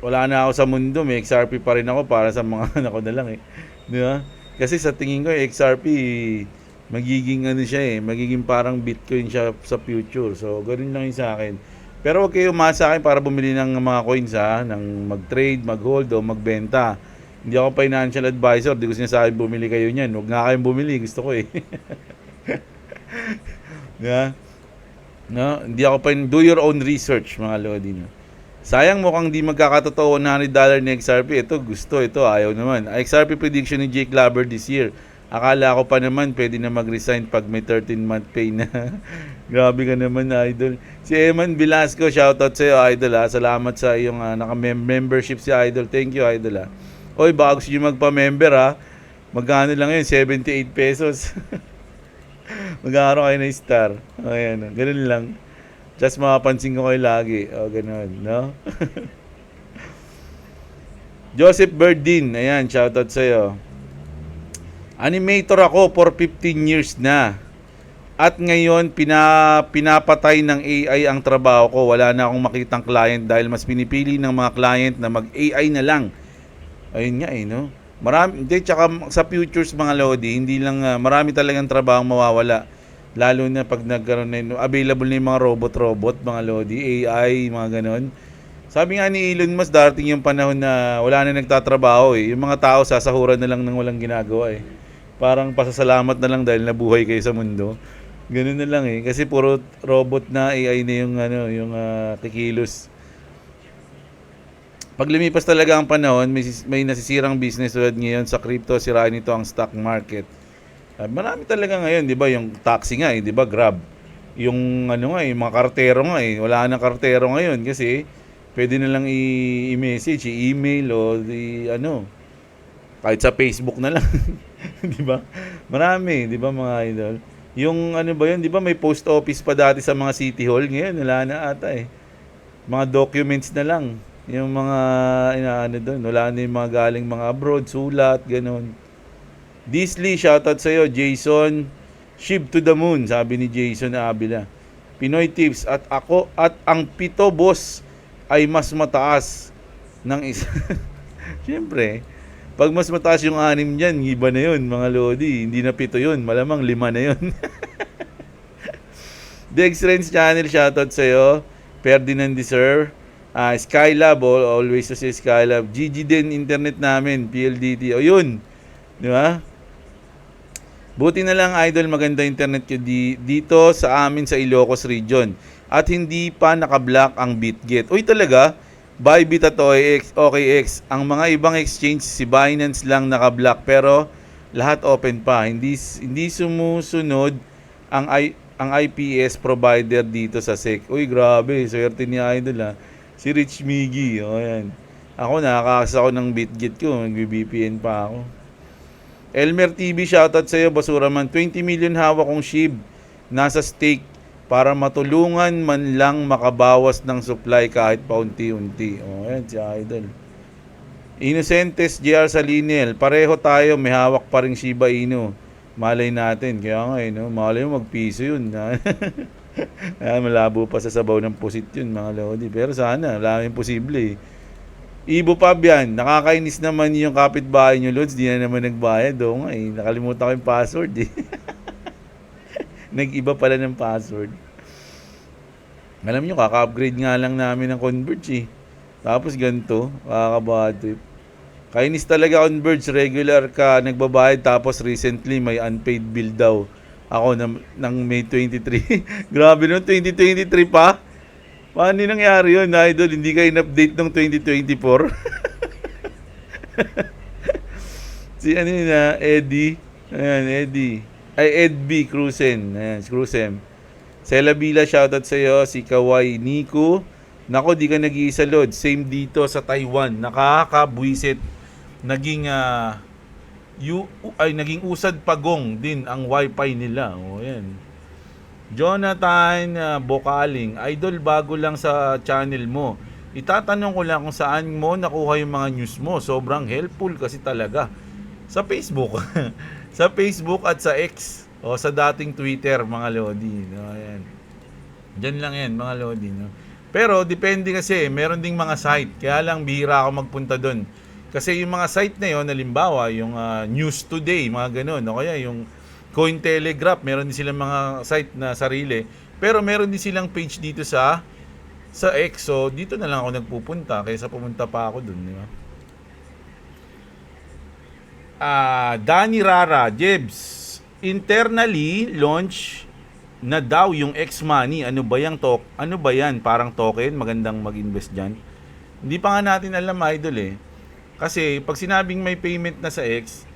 wala na ako sa mundo, may XRP pa rin ako para sa mga anak ko na lang eh. Di ba? Kasi sa tingin ko, XRP, magiging ano siya eh, magiging parang Bitcoin siya sa future. So, ganoon lang yung sa akin. Pero huwag kayo umasa sa akin para bumili ng mga coins ha, ng mag-trade, mag-hold o magbenta. Hindi ako financial advisor, di ko sinasabi bumili kayo niyan. Huwag nga kayong bumili, gusto ko eh. Yeah? No? Hindi ako do your own research mga lodi. No? Sayang mukhang di magkakatotoo $100 ni XRP. Ito gusto, ito ayaw naman. XRP prediction ni Jake Laber this year. Akala ko pa naman pwede na mag-resign pag may 13-month pay na. Grabe ka naman, idol. Si Eman Velasco, shoutout sa iyo, idol ha. Salamat sa iyong naka-membership si idol. Thank you, idol ha. Oy, baka gusto nyo magpa-member ha. Magkano lang yun? 78 pesos. Mag-aaraw kayo na star. Ayan, ganun lang. Just mapapansin ko kayo lagi. O, ganun, no? Joseph Berdin, ayan, shoutout sa'yo. Animator ako for 15 years na. At ngayon, pinapatay ng AI ang trabaho ko. Wala na akong makitang client dahil mas pinipili ng mga client na mag-AI na lang. Ayun nga eh, no? Marami, hindi, tsaka sa futures mga lodi, hindi lang, marami talagang trabaho mawawala. Lalo na pag nagkaroon na available na yung mga robot, mga lodi, AI, mga ganon. Sabi nga ni Elon Musk, darating yung panahon na wala na nagtatrabaho eh. Yung mga tao sasahuran na lang ng walang ginagawa eh. Parang pasasalamat na lang dahil nabuhay kayo sa mundo. Ganun na lang eh. Kasi puro robot na AI na yung, yung kikilos. Pag lumipas talaga ang panahon, may nasisirang business tulad ngayon sa crypto, sirain nito ang stock market. Marami talaga ngayon, 'di ba, yung taxi nga, 'di ba, Grab. Yung nga, yung mga kartero nga wala nang kartero ngayon kasi pwede na lang i-message, i-email o kahit sa Facebook na lang. 'Di ba? Marami, 'di ba, mga idol. Yung ba 'yun, 'di ba, may post office pa dati sa mga city hall, ngayon wala na ata eh. Mga documents na lang. Yung mga doon, wala na yung mga galing mga abroad, sulat, ganun. Disley, shoutout sa'yo. Jason, ship to the moon, sabi ni Jason Abila. Pinoy tips, at ako at ang pito boss ay mas mataas ng isa. Siyempre, pag mas mataas yung 6 dyan, iba na yun, mga lodi. Hindi na 7 yun, malamang 5 na yun. Dex Renz Channel, shoutout sa'yo. Ferdinand Deserve. Skylab, always to say Skylab. GG din internet namin, PLDT. O yun, di ba? Buti na lang, idol, maganda internet ko dito sa amin sa Ilocos region. At hindi pa naka-block ang Bitget. Uy, talaga? Bybit at OKX. Ang mga ibang exchange, si Binance lang naka-block. Pero lahat open pa. Hindi sumusunod ang IPS provider dito sa SEC. Uy, grabe. Swerte ni idol ha. Si Rich Miggy. O, yan. Ako, nakakakas ako ng Bitget ko. Nag-VPN pa ako. Elmer TV, shoutout sa iyo, basura man. 20 million hawak kong SHIB nasa stake para matulungan man lang makabawas ng supply kahit paunti-unti. O, yan si idol. Innocentes JR Salinel, pareho tayo, may hawak pa ring Shiba Inu. Malay natin, kaya nga no? Malay mo magpiso yun. Malabo pa sa sabaw ng pusit yun, mga lodi. Pero sana, wala imposible eh. Ibo Fabian, nakakainis naman yung kapitbahay nyo, Lods. Di na naman nagbayad. Oo nga eh. Nakalimutan ko yung password eh. Nag-iba pala ng password. Alam nyo, kaka-upgrade nga lang namin ng Converge eh. Tapos ganito, kakabad trip. Kainis talaga Converge. Regular ka, nagbabayad. Tapos recently, may unpaid bill daw. Ako ng May 23. Grabe nun, 2023 pa. Paano nangyari yun, idol? Hindi kayo in-update ng 2024? Si Eddie. Ayan, Eddie. Ay, Ed B. Cruzen. Ayan, Cruzen. Sela Bila, shoutout sa iyo. Si Kawai Nico. Nako, di ka nag-iisa, Lord. Same dito sa Taiwan. Nakakabwisit. Naging naging usad pagong din ang wifi nila. O, yan. Jonathan Bokaling, idol, bago lang sa channel mo. Itatanong ko lang kung saan mo nakuha yung mga news mo. Sobrang helpful kasi talaga. Sa Facebook. Sa Facebook at sa X. O sa dating Twitter, mga lodi. No? Ayan. Diyan lang yan, mga lodi. No? Pero depende kasi, meron ding mga site. Kaya lang bihira ako magpunta doon. Kasi yung mga site na yon, halimbawa, yung News Today, mga ganun, o kaya yung Cointelegraph, meron din silang mga site na sarili. Pero meron din silang page dito sa X. So dito na lang ako nagpupunta kaysa pumunta pa ako doon, di ba? Danny Rara, Jebs, internally launch na daw yung X-Money. Ano ba yang talk? Ano ba yan? Parang token, magandang mag-invest diyan. Hindi pa nga natin alam, idol eh. Kasi pag sinabing may payment na sa X,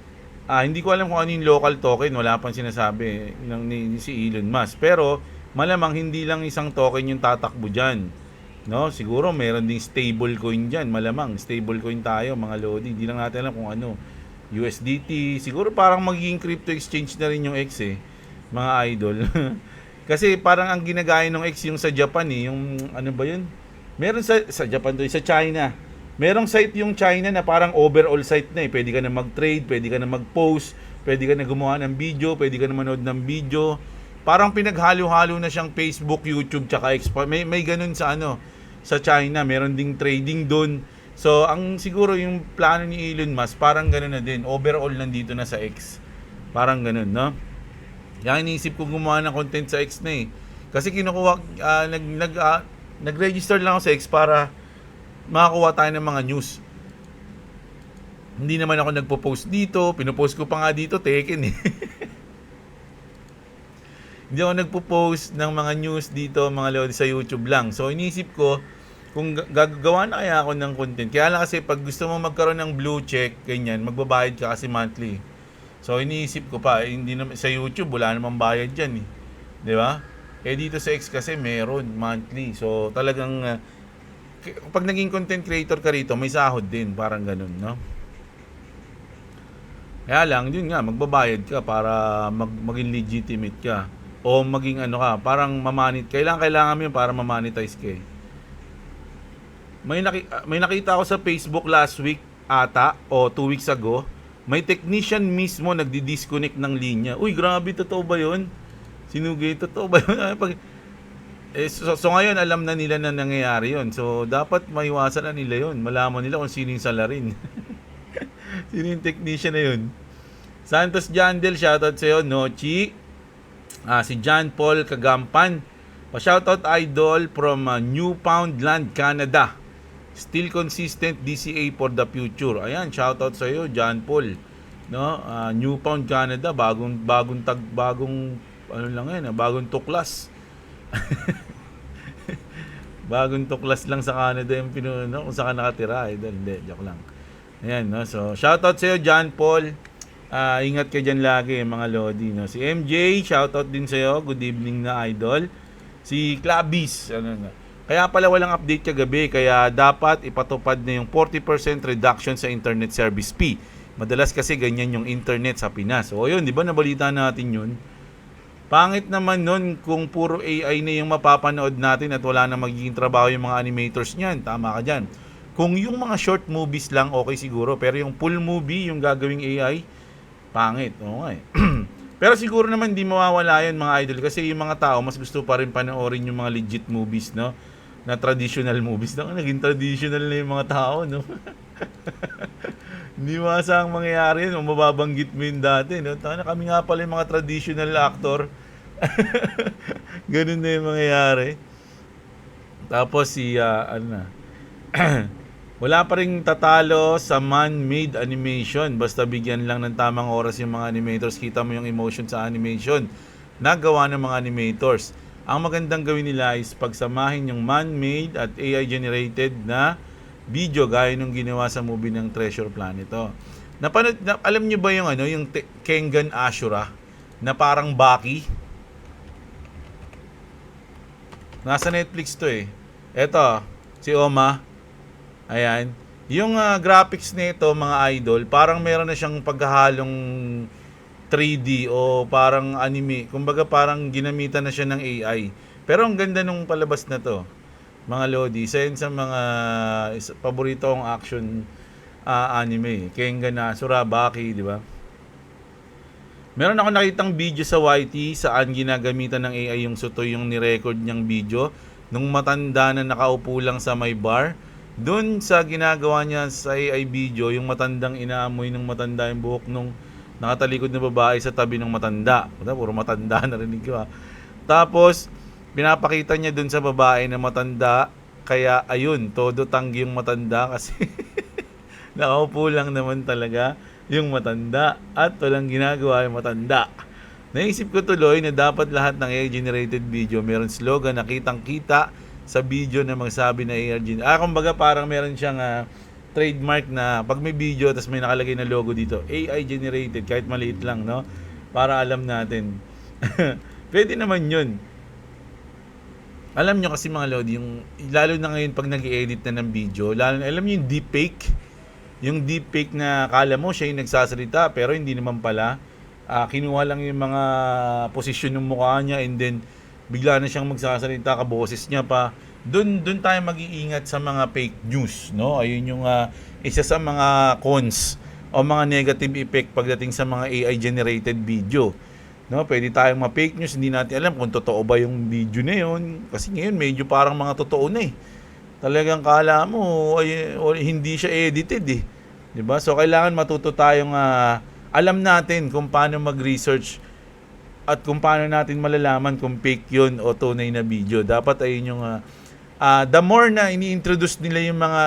hindi ko alam kung ano yung local token, wala pang sinasabi ni si Elon Musk. Pero malamang hindi lang isang token yung tatakbo diyan. No, siguro meron ding stable coin diyan, malamang stable coin tayo mga lodi. Hindi lang natin alam kung ano. USDT, siguro parang magiging crypto exchange na rin yung X eh, mga idol. Kasi parang ang ginagaya ng X yung sa Japan eh, yung ano ba yun? Meron sa Japan to, sa China. Merong site yung China na parang overall site na eh. Pwede ka na mag-trade, pwede ka na mag-post, pwede ka na gumawa ng video, pwede ka na manood ng video. Parang pinaghalo-halo na siyang Facebook, YouTube, tsaka X. May ganun sa sa China, meron ding trading doon. So, ang siguro yung plano ni Elon Musk, parang gano'n na din. Overall nandito na sa X. Parang gano'n, no? Kaya iniisip ko gumawa ng content sa X na eh. Kasi kinukuha, nag-register lang ako sa X para makakuha tayo ng mga news. Hindi naman ako nagpo-post dito. Pinopost ko pa nga dito, Tekken eh. Hindi ako nagpo-post ng mga news dito, mga lodi, sa YouTube lang. So, iniisip ko, kung gagawa na kaya ako ng content. Kaya lang kasi pag gusto mo magkaroon ng blue check, ganyan, magbabayad ka kasi monthly. So iniisip ko pa, hindi naman sa YouTube wala namang bayad diyan eh. 'Di ba? Eh dito sa X kasi meron monthly. So talagang pag naging content creator ka rito, may sahod din, parang ganun, no? Kaya lang, yun nga, magbabayad ka para maging legitimate ka. O maging ano ka, parang kailangan mo yun para ma-monetize ka eh. May nakita ako sa Facebook last week ata o 2 weeks ago, may technician mismo nagdi-disconnect ng linya. Uy, grabe, totoo ba 'yun? Sinugay, totoo ba 'yun? So ngayon alam na nila na nangyayari 'yun. So dapat maiwasan na nila 'yun. Malaman nila kung sino yung salarin. Sino yung technician na 'yun? Santos Jandel, shoutout sa iyo, Nochi. Si John Paul Kagampan, pa-shoutout idol from Newfoundland, Canada. Still consistent DCA for the future. Ayan, shoutout sa iyo, John Paul. No, Newfound Canada, bagong ano lang yan, bagong tuklas. Bagong tuklas lang sa Canada yung no, kung saan ka nakatira, hindi, joke lang. Ayan, no. So, shoutout sa iyo, John Paul. Ingat ka diyan lagi, mga lodi, no. Si MJ, shoutout din sa iyo. Good evening na idol. Si Clabis, kaya pala walang update kagabi, kaya dapat ipatupad na yung 40% reduction sa internet service fee. Madalas kasi ganyan yung internet sa Pinas. O yun, di ba nabalita natin yun? Pangit naman nun kung puro AI na yung mapapanood natin at wala na magiging trabaho yung mga animators niyan. Tama ka dyan. Kung yung mga short movies lang, okay siguro. Pero yung full movie, yung gagawing AI, pangit. Okay. Pero siguro naman di mawawala yun, mga idol, kasi yung mga tao mas gusto pa rin panoorin yung mga legit movies, no? Na traditional movies. Naging traditional na yung mga tao, no? Hindi masang mangyayari yun. Mababanggit mo yun dati, no? Kami nga pala yung mga traditional actor. Ganun na yung mangyayari. Tapos wala pa rin tatalo sa man-made animation. Basta bigyan lang ng tamang oras yung mga animators. Kita mo yung emotion sa animation na gawa ng mga animators. Ang magandang gawin nila is pagsamahin yung man-made at AI-generated na video gaya nung ginawa sa movie ng Treasure Planet. Alam niyo ba yung yung Kengan Ashura na parang Baki? Nasa Netflix to eh. Eto, si Oma. Ayan. Yung graphics nito, mga idol, parang meron na siyang paghahalong 3D o parang anime. Kumbaga parang ginamitan na siya ng AI. Pero ang ganda nung palabas na to, mga lodi. Isa yun sa mga paborito kong action anime. Kengan Ashura, Baki, di ba? Meron ako nakitang video sa YT saan ginagamitan ng AI yung suto yung ni-record niyang video. nung matanda na nakaupo lang sa may bar. Doon sa ginagawa niya sa AI video, yung matandang inaamoy ng matanda yung buhok nung nakatalikod na babae sa tabi ng matanda. Puro matanda narinig ko ha. Tapos, pinapakita niya doon sa babae na matanda. Kaya ayun, todo tanggi yung matanda kasi nakaupo lang naman talaga yung matanda at walang ginagawa yung matanda. Naisip ko tuloy na dapat lahat ng AI-generated video meron slogan na kitang-kita sa video na magsabi na AI-generated. Kumbaga parang meron siyang trademark na pag may video tapos may nakalagay na logo dito, AI-generated, kahit maliit lang, no? Para alam natin. Pwede naman yun. Alam nyo kasi mga Lodi, yung, lalo na ngayon pag nag-edit na ng video, lalo na, alam nyo yung deepfake? Yung deepfake na kala mo siya yung nagsasalita pero hindi naman pala. Kinuha lang yung mga posisyon ng mukha niya and then bigla na siyang magsasalita, kaboses niya pa. Doon tayo mag-iingat sa mga fake news, no? Ayun yung isa sa mga cons o mga negative effect pagdating sa mga AI generated video. No, pwede tayong ma-fake news, hindi natin alam kung totoo ba yung video na yun. Kasi ngayon medyo parang mga totoo na eh. Talagang kala mo hindi siya edited eh. 'Di ba? So kailangan matuto tayong alam natin kung paano mag-research at kung paano natin malalaman kung fake yun o tunay na video. Dapat ayun yung the more na ini-introduce nila yung mga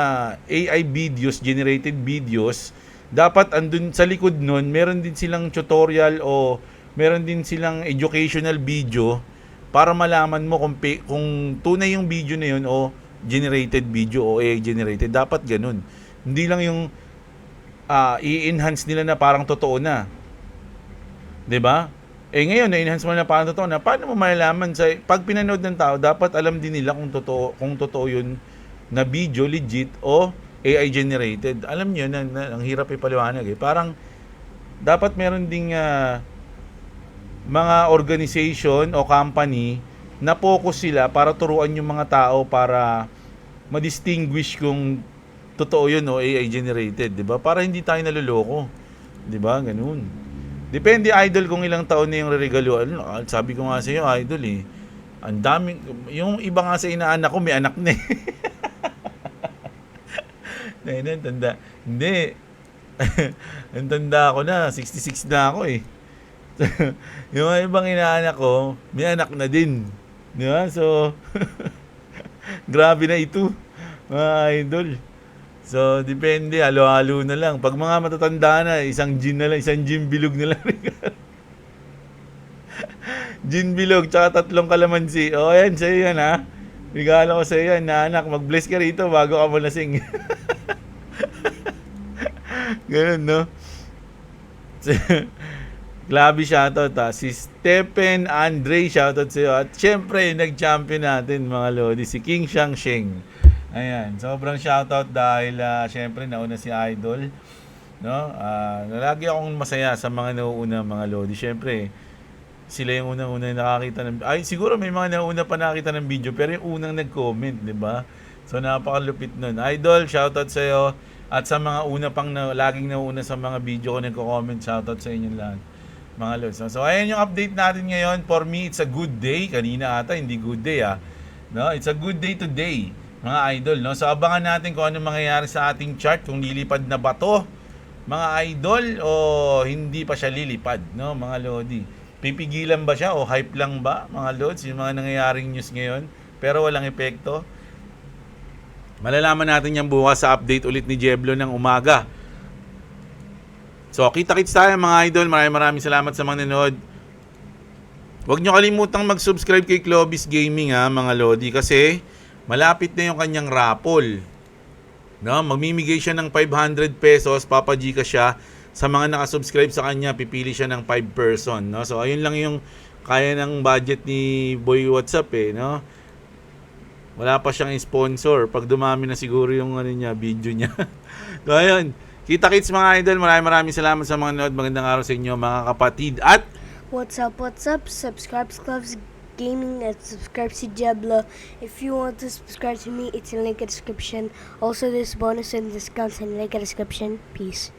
AI videos, generated videos, dapat andun sa likod nun, meron din silang tutorial o meron din silang educational video para malaman mo kung tunay yung video na yun o generated video o AI generated. Dapat ganun. Hindi lang yung i-enhance nila na parang totoo na. 'Di ba? Ngayon na-enhance mo na parang totoo na. Paano mo malalaman sa pag pinanood ng tao, dapat alam din nila kung totoo 'yun na video legit o AI generated. Alam niyo na ang hirap ipaliwanag eh. Parang dapat meron ding mga organization o company na focus sila para turuan yung mga tao para ma-distinguish kung totoo yun o AI generated, 'di ba? Para hindi tayo naloloko. 'Di ba? Ganun. Depende idol kung ilang taon na yung reregalo. Sabi ko nga sa iyo, idol eh. Ang daming yung iba nga sa inaanak ko may anak na eh. Tanda. Hindi. Ang tanda ko na, 66 na ako eh. Yung ibang inaanak ko, may anak na din. 'Di ba? So grabe na ito, mga idol. So, depende, halo-halo na lang. Pag mga matatanda na, isang gin bilog na lang. Gin bilog, tsaka 3 kalamansi. O, yan, sa'yo yan, ha? Regalo ko sa'yo yan, na anak, mag-bless ka rito bago ka malasing. Ganun, no? Glabi shoutout, ha? Si Stephen Andre, shoutout sa'yo. At syempre, nag-champion natin, mga Lodi, si King Shangsheng. Ayan, sobrang shoutout dahil syempre nauna si Idol, no? Lagi akong masaya sa mga nauuna mga Lodi. Syempre, sila yung unang-una nakakita ng siguro may mga nauna pa nakita ng video pero yung unang nag-comment, 'di ba? So napakalupit nun. Idol, shoutout sa iyo at sa mga una pang laging nauuna sa mga video ko nagko-comment, shoutout sa inyo lahat. Mga Lods. So ayan yung update natin ngayon. For me, it's a good day. Kanina ata hindi good day No, it's a good day today. Mga idol, no? So abangan natin kung ano mangyayari sa ating chart, kung lilipad na ba to, mga idol, o hindi pa siya lilipad, no, mga Lodi. Pipigilan ba siya o hype lang ba, mga Lods, yung mga nangyayaring news ngayon, pero walang epekto? Malalaman natin yan bukas sa update ulit ni Jeblo ng umaga. So, kita-kits tayo mga idol. Maraming salamat sa mga nanood. Huwag nyo kalimutang mag-subscribe kay Clovis Gaming mga Lodi, kasi malapit na yung kanyang raffle. No, magmimigay siya ng 500 pesos, Papa G ka siya sa mga naka-subscribe sa kanya, pipili siya ng 5 person, no? So ayun lang yung kaya ng budget ni Boy WhatsApp no? Wala pa siyang sponsor. Pag dumami na siguro yung video niya. So ayun, kita-kits mga idol. Maraming salamat sa mga nanood. Magandang araw sa inyo mga kapatid. At what's up? Subscribe to Clovis Gaming and subscribe to Jeblo. If you want to subscribe to me, it's in the link in the description. Also, there's bonus and discounts in the link in the description. Peace.